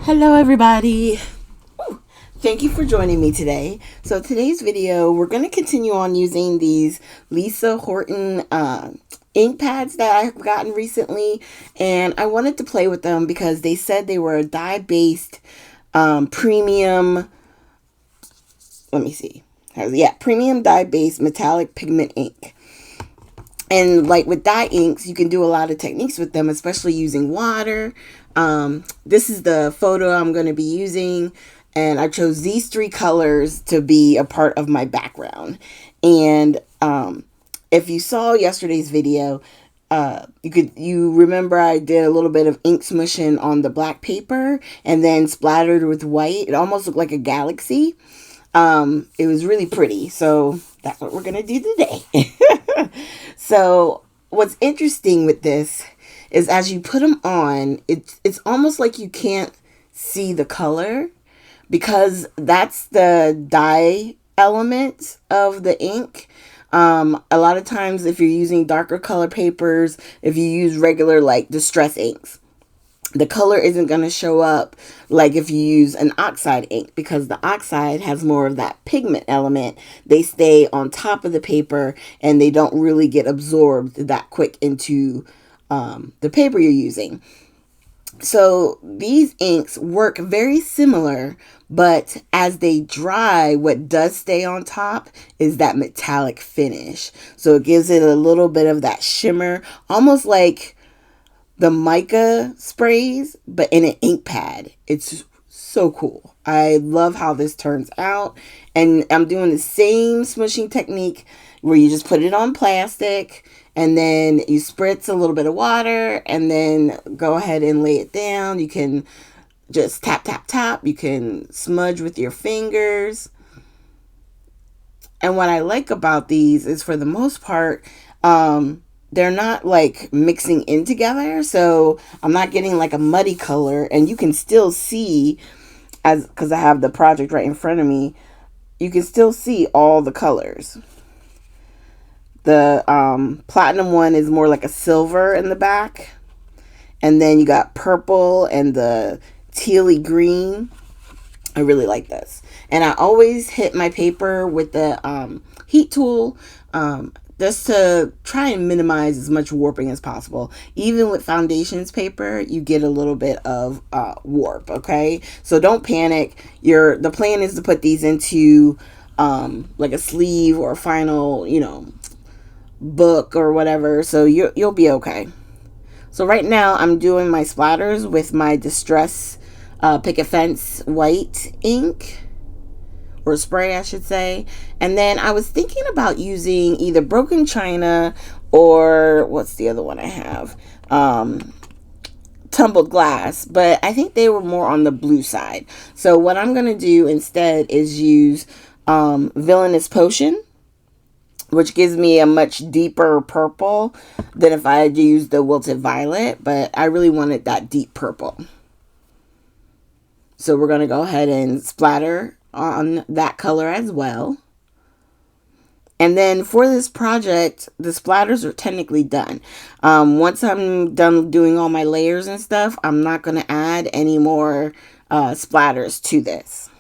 Hello everybody. Thank you for joining me today. So today's video, we're going to continue on using these Lisa Horton ink pads that I've gotten recently. And I wanted to play with them because they said they were a dye-based premium, let me see. Yeah, premium dye-based metallic pigment ink. And like with dye inks, you can do a lot of techniques with them, especially using water. This is the photo I'm going to be using, and I chose these three colors to be a part of my background. And if you saw yesterday's video, you remember I did a little bit of ink smushing on the black paper and then splattered with white. It almost looked like a galaxy. It was really pretty, so that's what we're gonna do today. So what's interesting with this is as you put them on, it's almost like you can't see the color because that's the dye element of the ink. A lot of times if you're using darker color papers, if you use regular like distress inks, the color isn't going to show up like if you use an oxide ink because the oxide has more of that pigment element. They stay on top of the paper and they don't really get absorbed that quick into the paper you're using. So these inks work very similar, but as they dry, what does stay on top is that metallic finish. So it gives it a little bit of that shimmer, almost like the mica sprays, but in an ink pad. It's so cool. I love how this turns out. And I'm doing the same smushing technique where you just put it on plastic and then you spritz a little bit of water and then go ahead and lay it down. You can just tap, tap, tap. You can smudge with your fingers. And what I like about these is for the most part, they're not like mixing in together, so I'm not getting like a muddy color, and you can still see, as because I have the project right in front of me, you can still see all the colors. The platinum one is more like a silver in the back, and then you got purple and the tealy green. I really like this, and I always hit my paper with the heat tool, just to try and minimize as much warping as possible. Even with foundations paper, you get a little bit of warp. Okay, so don't panic. The plan is to put these into like a sleeve or a final, book or whatever. So you'll be okay. So right now I'm doing my splatters with my Distress Picket Fence white ink, or spray, I should say. And then I was thinking about using either Broken China or what's the other one I have? Tumbled Glass, but I think they were more on the blue side. So what I'm going to do instead is use Villainous Potion, which gives me a much deeper purple than if I had used the Wilted Violet, but I really wanted that deep purple. So we're going to go ahead and splatter on that color as well. And then for this project, the splatters are technically done. Once I'm done doing all my layers and stuff, I'm not going to add any more splatters to this.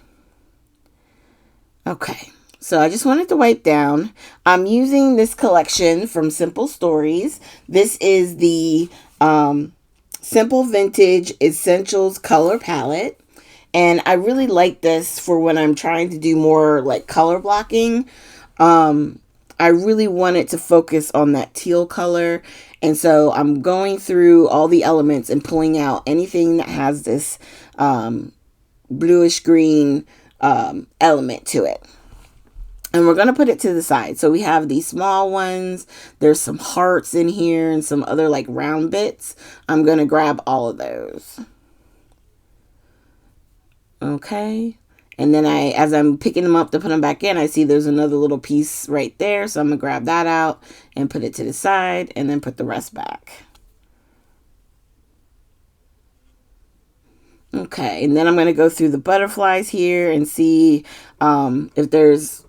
Okay, so I just wanted to wipe down. I'm using this collection from Simple Stories. This is the Simple Vintage Essentials Color Palette. And I really like this for when I'm trying to do more like color blocking. I really wanted to focus on that teal color. And so I'm going through all the elements and pulling out anything that has this bluish green element to it. And we're going to put it to the side. So we have these small ones. There's some hearts in here and some other like round bits. I'm going to grab all of those. Okay. And then as I'm picking them up to put them back in, I see there's another little piece right there. So I'm going to grab that out and put it to the side and then put the rest back. Okay. And then I'm going to go through the butterflies here and see if there's,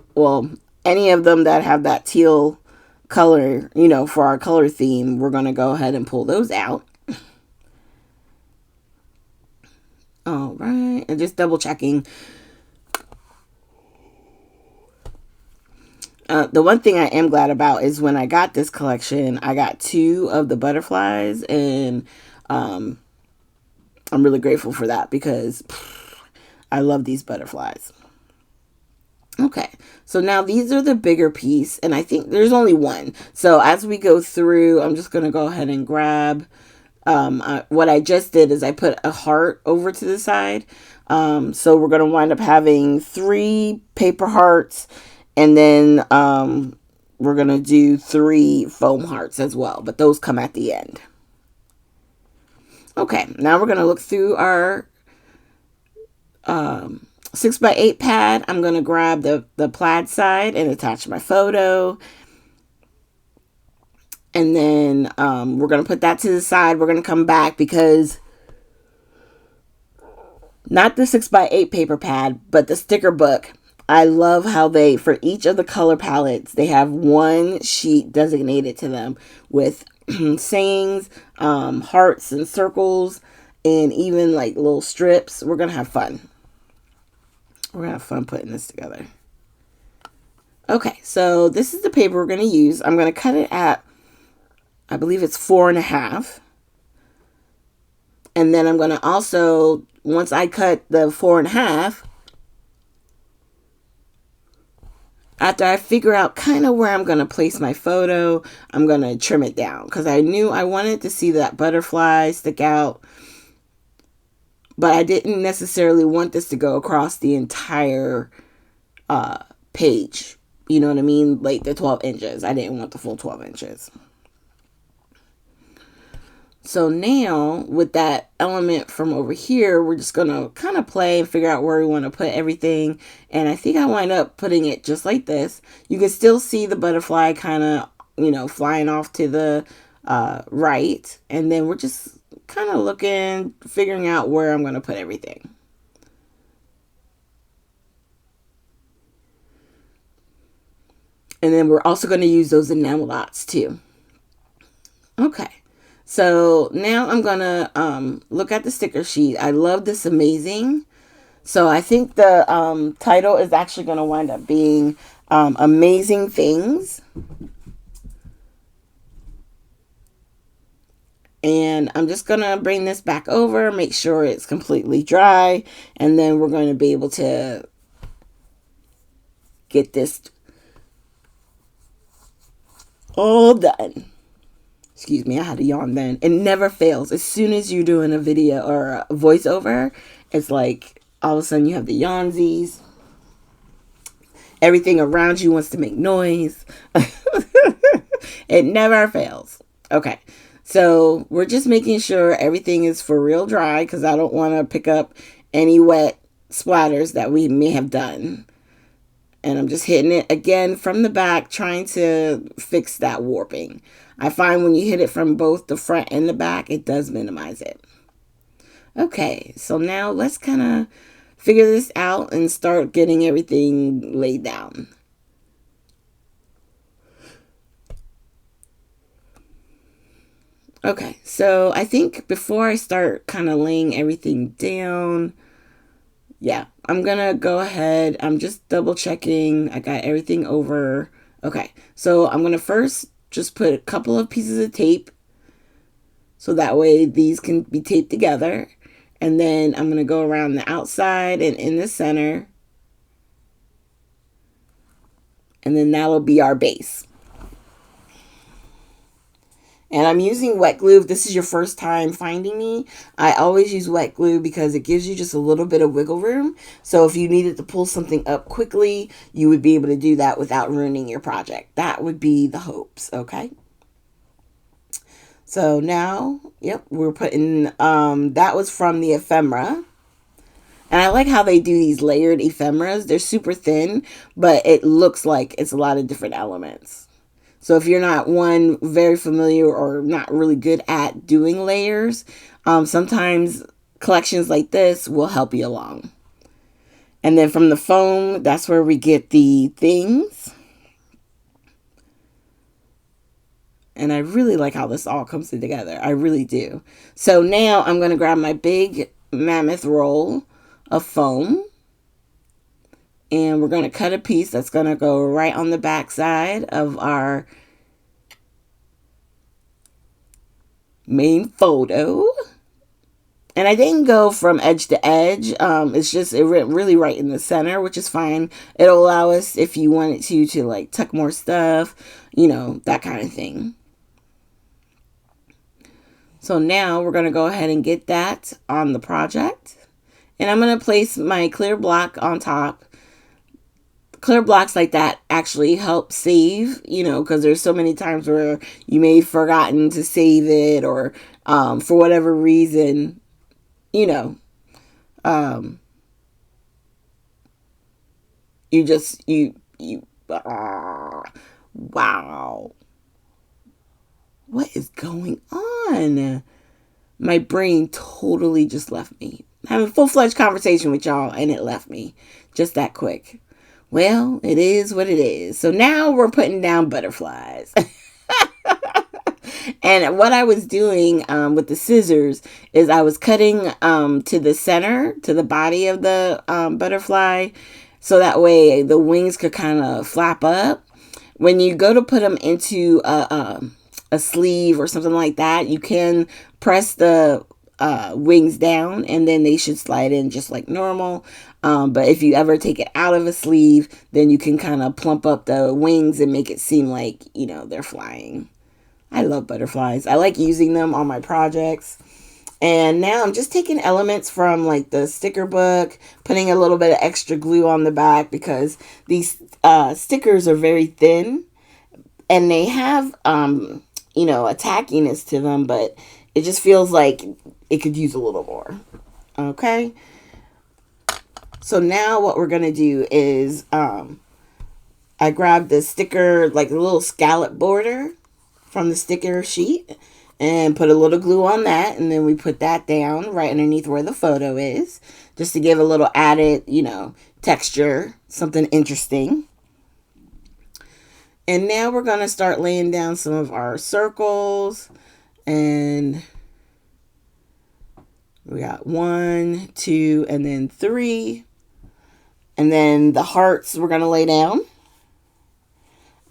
any of them that have that teal color, for our color theme. We're going to go ahead and pull those out. All right. And just double checking. The one thing I am glad about is when I got this collection, I got 2 of the butterflies, and I'm really grateful for that because I love these butterflies. Okay, so now these are the bigger piece, and I think there's only one. So as we go through, I'm just going to go ahead and grab, what I just did is I put a heart over to the side. So we're going to wind up having 3 paper hearts, and then we're going to do 3 foam hearts as well, but those come at the end. Okay, now we're going to look through our 6x8 pad. I'm going to grab the plaid side and attach my photo. And then we're going to put that to the side. We're going to come back because not the 6x8 paper pad, but the sticker book. I love how they, for each of the color palettes, they have one sheet designated to them with sayings, hearts and circles, and even like little strips. We're going to have fun. We're going to have fun putting this together. Okay, so this is the paper we're going to use. I'm going to cut it at, I believe it's 4.5. And then I'm going to also, once I cut the 4.5, after I figure out kind of where I'm going to place my photo, I'm going to trim it down because I knew I wanted to see that butterfly stick out, but I didn't necessarily want this to go across the entire page. You know what I mean? Like the 12 inches. I didn't want the full 12 inches. So now with that element from over here, we're just going to kind of play and figure out where we want to put everything. And I think I wind up putting it just like this. You can still see the butterfly kind of, you know, flying off to the right. And then we're just kind of looking, figuring out where I'm going to put everything. And then we're also going to use those enamel dots too. Okay. So now I'm going to look at the sticker sheet. I love this amazing. So I think the title is actually going to wind up being Amazing Things. And I'm just going to bring this back over, make sure it's completely dry. And then we're going to be able to get this all done. Excuse me, I had a yawn then. It never fails. As soon as you're doing a video or a voiceover, it's like all of a sudden you have the yawnsies. Everything around you wants to make noise. It never fails. Okay, so we're just making sure everything is for real dry because I don't want to pick up any wet splatters that we may have done. And I'm just hitting it again from the back, trying to fix that warping. I find when you hit it from both the front and the back, it does minimize it. Okay, so now let's kind of figure this out and start getting everything laid down. Okay, so I think before I start kind of laying everything down, yeah, I'm going to go ahead. I'm just double checking. I got everything over. Okay, so I'm going to first just put a couple of pieces of tape so that way these can be taped together. And then I'm going to go around the outside and in the center. And then that'll be our base. And I'm using wet glue. If this is your first time finding me, I always use wet glue because it gives you just a little bit of wiggle room. So if you needed to pull something up quickly, you would be able to do that without ruining your project. That would be the hopes, okay? So now, yep, we're putting, that was from the ephemera. And I like how they do these layered ephemeras. They're super thin, but it looks like it's a lot of different elements. So if you're not very familiar or not really good at doing layers, sometimes collections like this will help you along. And then from the foam, that's where we get the things. And I really like how this all comes together. I really do. So now I'm going to grab my big mammoth roll of foam. And we're going to cut a piece that's going to go right on the back side of our main photo. And I didn't go from edge to edge. It's just, it went really right in the center, which is fine. It'll allow us, if you wanted to like tuck more stuff, you know, that kind of thing. So now we're going to go ahead and get that on the project. And I'm going to place my clear block on top. Clear blocks like that actually help save, you know, because there's so many times where you may have forgotten to save it, or for whatever reason, you know, wow. What is going on? My brain totally just left me. Having a full-fledged conversation with y'all, and it left me just that quick. Well, it is what it is. So now we're putting down butterflies. And what I was doing with the scissors is I was cutting to the center, to the body of the butterfly, so that way the wings could kind of flap up. When you go to put them into a sleeve or something like that, you can press the wings down, and then they should slide in just like normal. But if you ever take it out of a sleeve, then you can kind of plump up the wings and make it seem like, you know, they're flying. I love butterflies. I like using them on my projects. And now I'm just taking elements from like the sticker book, putting a little bit of extra glue on the back, because these stickers are very thin and they have, you know, a tackiness to them, but it just feels like it could use a little more. Okay. So now what we're going to do is I grabbed the sticker, like a little scallop border from the sticker sheet, and put a little glue on that, and then we put that down right underneath where the photo is, just to give a little added, you know, texture, something interesting. And now we're going to start laying down some of our circles, and we got 1, 2, and then 3. And then the hearts we're going to lay down.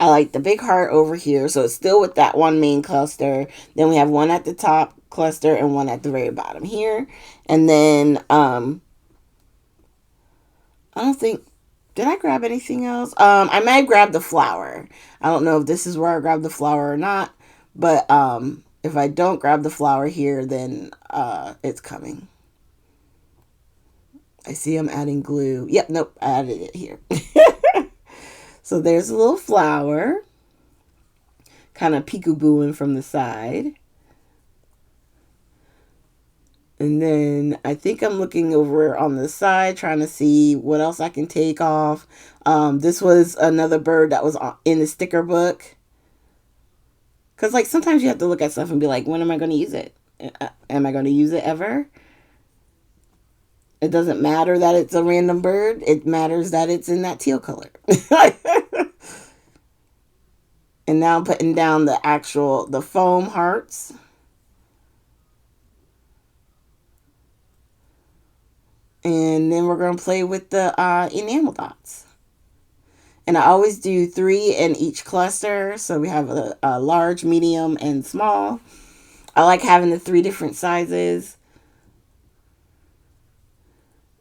I like the big heart over here, so it's still with that one main cluster. Then we have one at the top cluster and one at the very bottom here. And then, I don't think, did I grab anything else? I might have grabbed the flower. I don't know if this is where I grabbed the flower or not, but if I don't grab the flower here, then it's coming. I see I'm adding glue. Yep, nope, I added it here. So there's a little flower, kind of peekabooing from the side. And then I think I'm looking over on the side, trying to see what else I can take off. This was another bird that was in the sticker book. Because like sometimes you have to look at stuff and be like, when am I going to use it? Am I going to use it ever? It doesn't matter that it's a random bird. It matters that it's in that teal color. And now I'm putting down the foam hearts. And then we're going to play with the enamel dots. And I always do 3 in each cluster. So we have a large, medium, and small. I like having the 3 different sizes.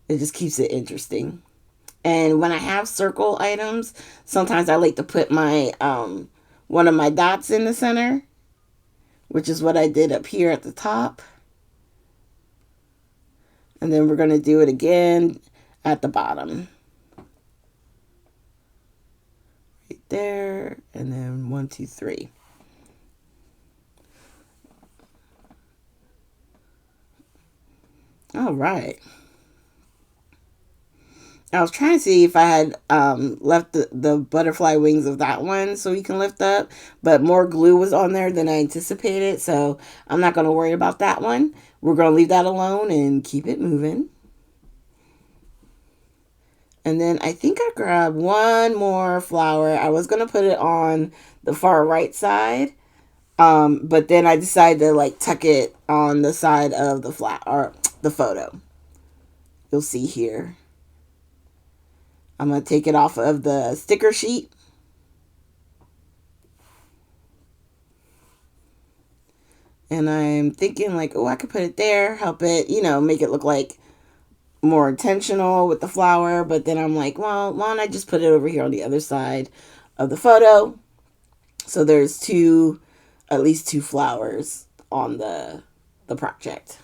It just keeps it interesting. And when I have circle items, sometimes I like to put my one of my dots in the center, which is what I did up here at the top. And then we're going to do it again at the bottom. Right there. And then 1, 2, 3. All right. I was trying to see if I had left the butterfly wings of that one so you can lift up, but more glue was on there than I anticipated, so I'm not going to worry about that one. We're going to leave that alone and keep it moving. And then I think I grabbed one more flower. I was going to put it on the far right side, but then I decided to like tuck it on the side of the or the photo. you'll see here. I'm going to take it off of the sticker sheet. And I'm thinking like, oh, I could put it there, help it, make it look like more intentional with the flower. But then I'm like, well, why don't I just put it over here on the other side of the photo? So there's at least two flowers on the project.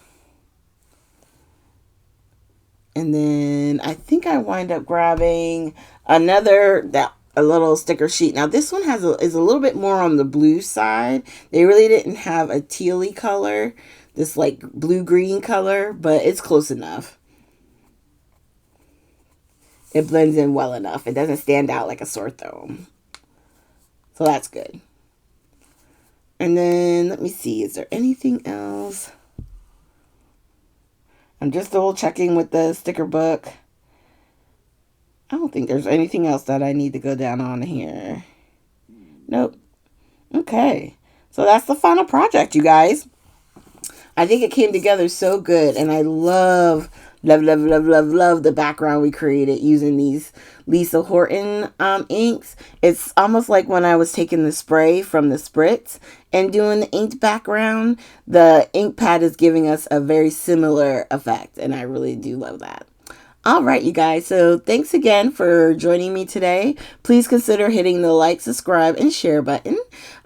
And then I think I wind up grabbing a little sticker sheet. Now this one is a little bit more on the blue side. They really didn't have a tealy color, this like blue-green color, but it's close enough. It blends in well enough. It doesn't stand out like a sore thumb. So that's good. And then let me see, is there anything else? I'm just double checking with the sticker book. I don't think there's anything else that I need to go down on here. Nope. Okay. So that's the final project, you guys. I think it came together so good, and I love the background we created using these Lisa Horton inks. It's almost like when I was taking the spray from the spritz and doing the inked background, the ink pad is giving us a very similar effect, and I really do love that. All right, you guys. So thanks again for joining me today. Please consider hitting the like, subscribe, and share button.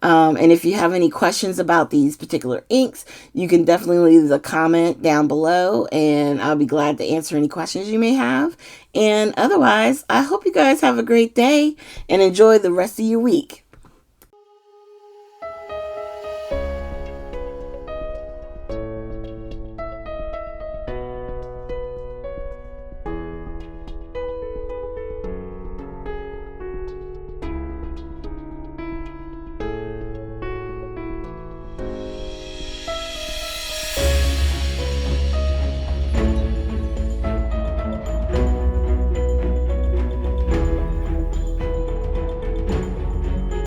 And if you have any questions about these particular inks, you can definitely leave a comment down below, and I'll be glad to answer any questions you may have. And otherwise, I hope you guys have a great day and enjoy the rest of your week.